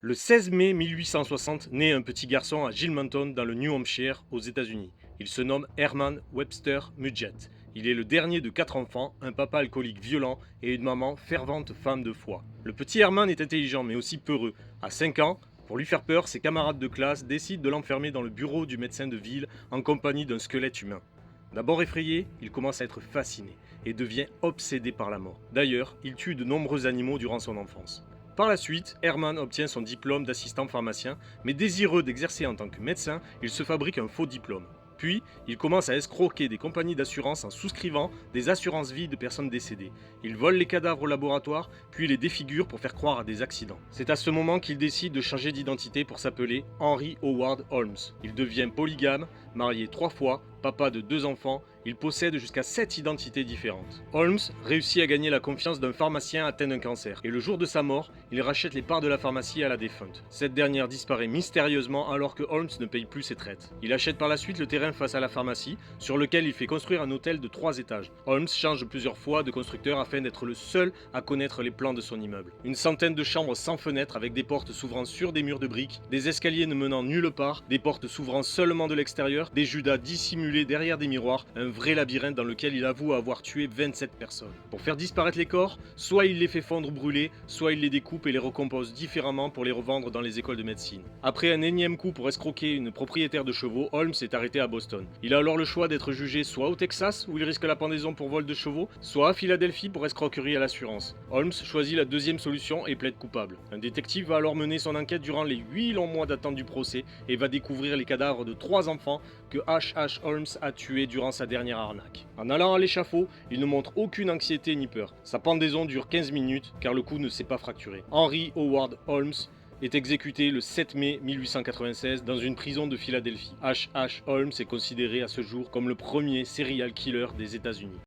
Le 16 mai 1860 naît un petit garçon à Gilmanton dans le New Hampshire aux États-Unis. Il se nomme Herman Webster Mudgett. Il est le dernier de 4 enfants, un papa alcoolique violent et une maman fervente femme de foi. Le petit Herman est intelligent mais aussi peureux. À 5 ans, pour lui faire peur, ses camarades de classe décident de l'enfermer dans le bureau du médecin de ville en compagnie d'un squelette humain. D'abord effrayé, il commence à être fasciné et devient obsédé par la mort. D'ailleurs, il tue de nombreux animaux durant son enfance. Par la suite, Herman obtient son diplôme d'assistant pharmacien, mais désireux d'exercer en tant que médecin, il se fabrique un faux diplôme. Puis, il commence à escroquer des compagnies d'assurance en souscrivant des assurances vie de personnes décédées. Il vole les cadavres au laboratoire, puis les défigure pour faire croire à des accidents. C'est à ce moment qu'il décide de changer d'identité pour s'appeler Henry Howard Holmes. Il devient polygame, marié 3 fois, papa de 2 enfants, il possède jusqu'à 7 identités différentes. Holmes réussit à gagner la confiance d'un pharmacien atteint d'un cancer, et le jour de sa mort, il rachète les parts de la pharmacie à la défunte. Cette dernière disparaît mystérieusement alors que Holmes ne paye plus ses traites. Il achète par la suite le terrain face à la pharmacie, sur lequel il fait construire un hôtel de 3 étages. Holmes change plusieurs fois de constructeur afin d'être le seul à connaître les plans de son immeuble. Une centaine de chambres sans fenêtres avec des portes s'ouvrant sur des murs de briques, des escaliers ne menant nulle part, des portes s'ouvrant seulement de l'extérieur, des Judas dissimulés derrière des miroirs, un vrai labyrinthe dans lequel il avoue avoir tué 27 personnes. Pour faire disparaître les corps, soit il les fait fondre ou brûler, soit il les découpe et les recompose différemment pour les revendre dans les écoles de médecine. Après un énième coup pour escroquer une propriétaire de chevaux, Holmes est arrêté à Boston. Il a alors le choix d'être jugé soit au Texas, où il risque la pendaison pour vol de chevaux, soit à Philadelphie pour escroquerie à l'assurance. Holmes choisit la deuxième solution et plaide coupable. Un détective va alors mener son enquête durant les 8 longs mois d'attente du procès et va découvrir les cadavres de 3 enfants que H. Holmes a tués durant sa dernière arnaque. En allant à l'échafaud, il ne montre aucune anxiété ni peur. Sa pendaison dure 15 minutes car le cou ne s'est pas fracturé. Henry Howard Holmes est exécuté le 7 mai 1896 dans une prison de Philadelphie. H. Holmes est considéré à ce jour comme le premier serial killer des États-Unis.